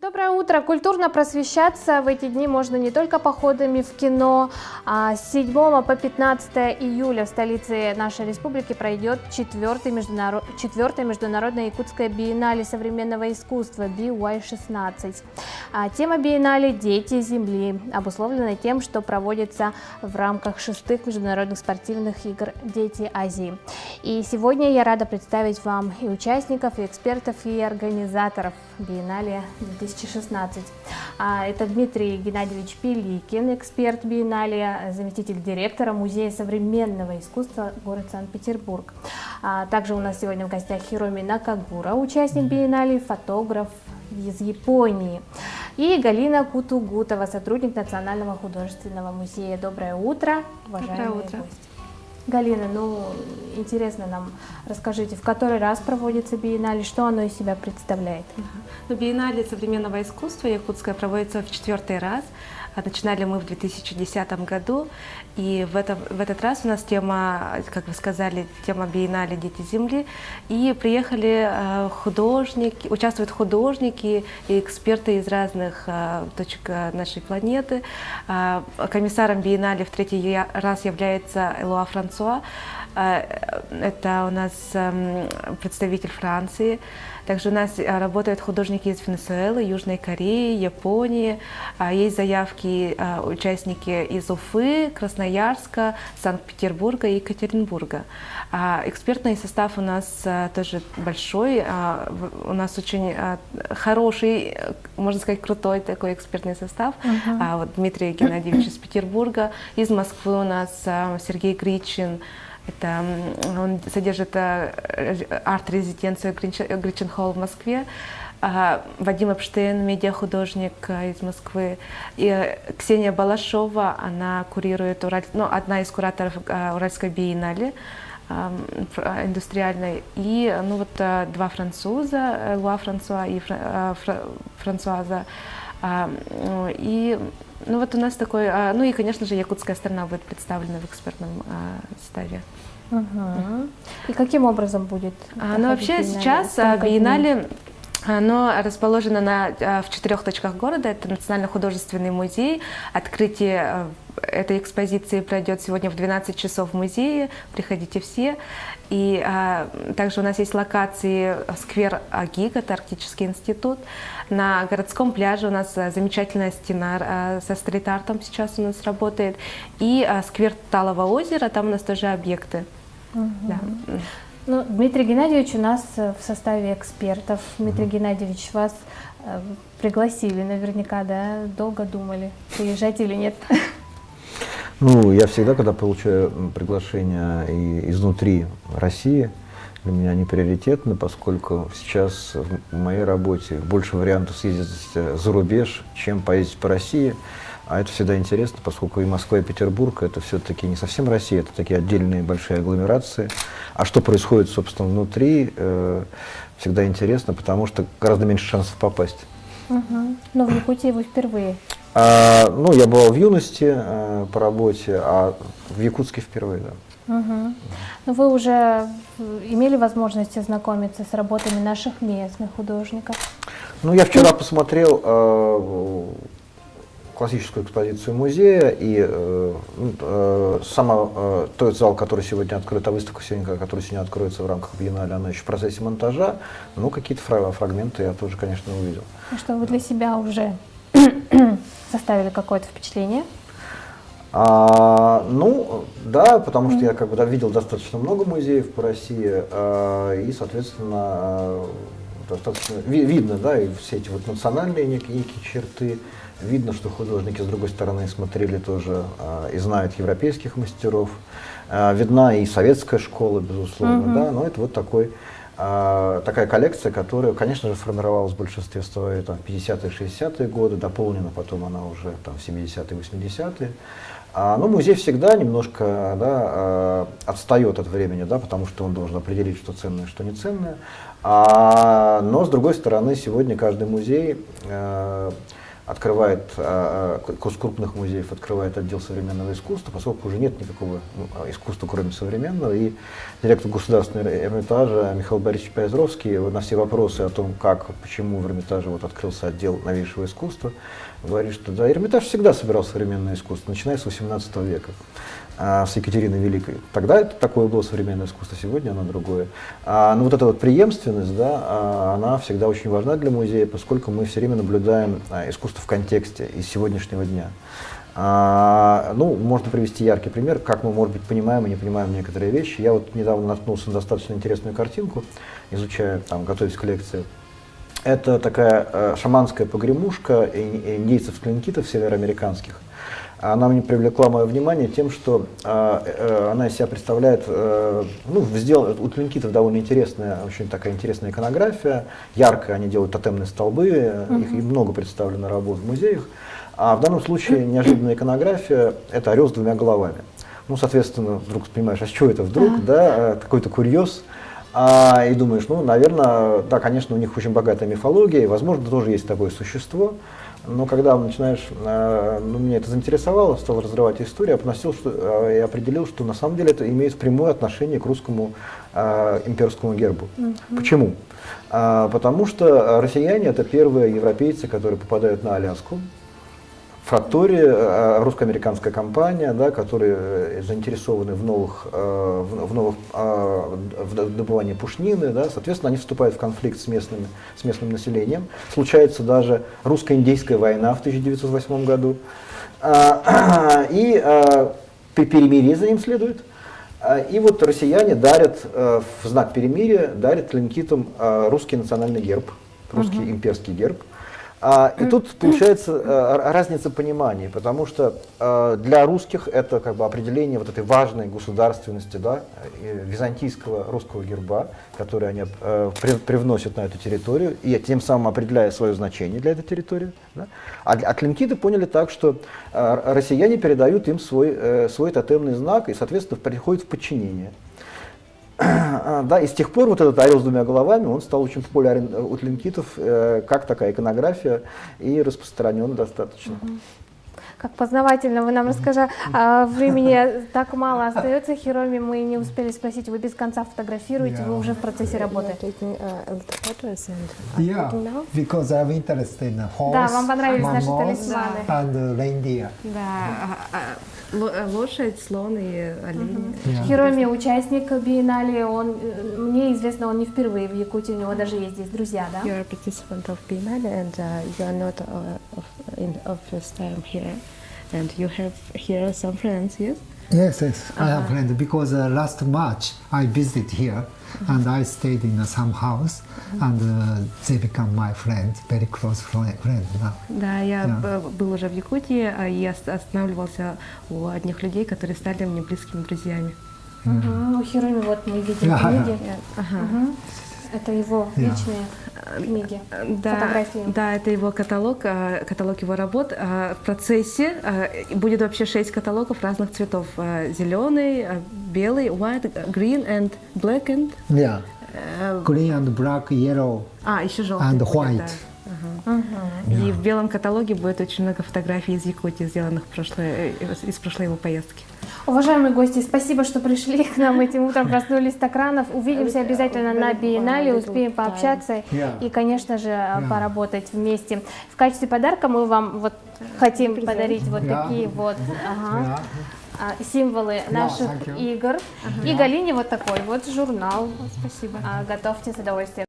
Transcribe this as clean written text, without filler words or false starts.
Доброе утро! Культурно просвещаться в эти дни можно не только походами в кино. С 7 по 15 июля в столице нашей республики пройдет 4-я международная якутская биеннале современного искусства BY16. Тема биеннале «Дети Земли» обусловлена тем, что проводится в рамках 6-х международных спортивных игр «Дети Азии». И сегодня я рада представить вам и участников, и экспертов, и организаторов биеннале 2016. Это Дмитрий Геннадьевич Пиликин, эксперт биеннале, заместитель директора Музея современного искусства, город Санкт-Петербург. Также у нас сегодня в гостях Хироми Накагура, участник биеннале, фотограф из Японии. И Галина Кутугутова, сотрудник Национального художественного музея. Доброе утро, уважаемые гости. Галина, интересно нам, расскажите, в который раз проводится биеннале, что оно из себя представляет? Биеннале современного искусства якутское проводится в 4-й раз. Начинали мы в 2010 году, и в этот раз у нас тема, как вы сказали, тема биеннале «Дети Земли», и приехали художники, участвуют художники и эксперты из разных точек нашей планеты. Комиссаром биеннале в 3-й раз является Элуа Франсуа, это у нас представитель Франции. Также у нас работают художники из Венесуэлы, Южной Кореи, Японии. Есть заявки участники из Уфы, Красноярска, Санкт-Петербурга и Екатеринбурга. Экспертный состав у нас тоже большой. У нас очень хороший, можно сказать, крутой такой экспертный состав. Вот Дмитрий Геннадьевич из Петербурга. Из Москвы у нас Сергей Гричин. Он содержит арт-резиденцию Гричин Холл в Москве. Вадим Эпштейн, медиахудожник из Москвы. И Ксения Балашова, она курирует, одна из кураторов Уральской биеннале индустриальной. И два француза, Луа Франсуа и Франсуаза. И у нас такой, и, конечно же, якутская сторона будет представлена в экспертном составе. И каким образом будет? Вообще сейчас биеннале расположено в 4 точках города. Это Национальный художественный музей. Открытие этой экспозиции пройдет сегодня в 12 часов в музее. Приходите все. И также у нас есть локации сквер АГИГ, это Арктический институт. На городском пляже у нас замечательная стена со стрит-артом сейчас у нас работает. И сквер Талого озера, там у нас тоже объекты. Да. Дмитрий Геннадьевич у нас в составе экспертов. Дмитрий Геннадьевич, вас пригласили наверняка, да? Долго думали, приезжать или нет? Я всегда, когда получаю приглашения изнутри России, для меня они приоритетны, поскольку сейчас в моей работе больше вариантов съездить за рубеж, чем поездить по России. А это всегда интересно, поскольку и Москва, и Петербург — это все-таки не совсем Россия, это такие отдельные большие агломерации. А что происходит, собственно, внутри, всегда интересно, потому что гораздо меньше шансов попасть. Но в Якутии вы впервые? Я бывал в юности по работе, а в Якутске впервые, да. Но вы уже имели возможность ознакомиться с работами наших местных художников? Я вчера посмотрел классическую экспозицию музея, и тот зал, который сегодня открыт, выставка, которая сегодня откроется в рамках биеннале, она еще в процессе монтажа, какие-то фрагменты я тоже, конечно, увидел. Что вы для себя уже составили какое-то впечатление? Да, потому что я видел достаточно много музеев по России, и, соответственно, достаточно видно, да, и все эти национальные некие черты. Видно, что художники, с другой стороны, смотрели тоже и знают европейских мастеров. Видна и советская школа, безусловно, да, но это такая коллекция, которая, конечно же, формировалась в большинстве своей 50-е, 60-е годы, дополнена потом она уже в 70-е, 80-е. Но музей всегда немножко отстает от времени, да, потому что он должен определить, что ценное, что не ценное. Но, с другой стороны, сегодня каждый музей открывает, из крупных музеев открывает отдел современного искусства, поскольку уже нет никакого искусства, кроме современного. И директор Государственного Эрмитажа Михаил Борисович Поязровский на все вопросы о том, как, почему в Эрмитаже вот открылся отдел новейшего искусства, говорит, что да, Эрмитаж всегда собирал современное искусство, начиная с XVIII века, с Екатерины Великой. Тогда это такое было современное искусство, сегодня оно другое. Но вот эта вот преемственность, да, она всегда очень важна для музея, поскольку мы все время наблюдаем искусство в контексте из сегодняшнего дня. Ну, можно привести яркий пример, как мы, может быть, понимаем и не понимаем некоторые вещи. Я вот недавно наткнулся на достаточно интересную картинку, изучая, там, готовясь к лекции. Это такая шаманская погремушка индейцев-тлинкитов североамериканских. Она мне привлекла мое внимание тем, что она из себя представляет, у тлинкитов довольно интересная, очень такая интересная иконография, яркая, они делают тотемные столбы, их много представлено работ в музеях. А в данном случае неожиданная иконография – это орел с двумя головами. Ну, соответственно, вдруг понимаешь, а с чего это вдруг, да, какой-то курьез. И думаешь, ну, наверное, да, конечно, у них очень богатая мифология, и, возможно, тоже есть такое существо. Но когда начинаешь, меня это заинтересовало, стал разрывать историю, я определил, что на самом деле это имеет прямое отношение к русскому имперскому гербу. Почему? Потому что россияне — это первые европейцы, которые попадают на Аляску. Фрактории, русско-американская компания, да, которые заинтересованы в добывании пушнины, да, соответственно, они вступают в конфликт с местным населением. Случается даже русско-индейская война в 1908 году, и перемирие за ним следует. И вот россияне дарят, в знак перемирия, дарят тлинкитам русский национальный герб, русский имперский герб. И тут получается разница пониманий, потому что для русских это как бы определение вот этой важной государственности, да, византийского русского герба, который они привносят на эту территорию, и тем самым определяя свое значение для этой территории. Да. А тлинкиты поняли так, что россияне передают им свой тотемный знак и, соответственно, приходят в подчинение. Да, и с тех пор вот этот орел с двумя головами, он стал очень популярен у тлинкитов, как такая иконография, и распространен достаточно. Как познавательно вы нам расскажете. Времени так мало остается, Хироми, мы не успели спросить, вы без конца фотографируете, вы уже в процессе работы. Because I'm interested in horse, Да, вам понравились наши mammals талисманы. and reindeer. Да, лошадь, слон и олень. Хироми участник биеннале, мне известно, он не впервые в Якутии, у него даже есть здесь друзья, да? You are a participant of Biennale and you are not of first time here. And you have here some friends, yes? Yes, I have friends because last March I visited here and I stayed in some house and they become my friends, very close friends now. Да, я был уже в Якутии и останавливался у одних людей, которые стали мне близкими друзьями. У Хироми вот мы видим книги. Это его личные книги, фотографии. Да, это его каталог его работ. В процессе будет вообще 6 каталогов разных цветов. Зеленый, белый, white, green and black and... Yeah, green and black, yellow еще желтый and будет, white. Да. И в белом каталоге будет очень много фотографий из Якутии, сделанных из прошлой его поездки. Уважаемые гости, спасибо, что пришли к нам этим утром, проснулись так рано. Увидимся обязательно на биеннале, успеем пообщаться и, конечно же, поработать вместе. В качестве подарка мы вам вот хотим подарить вот такие вот символы наших игр. И Галине вот такой вот журнал. Спасибо. Готовьте с удовольствием.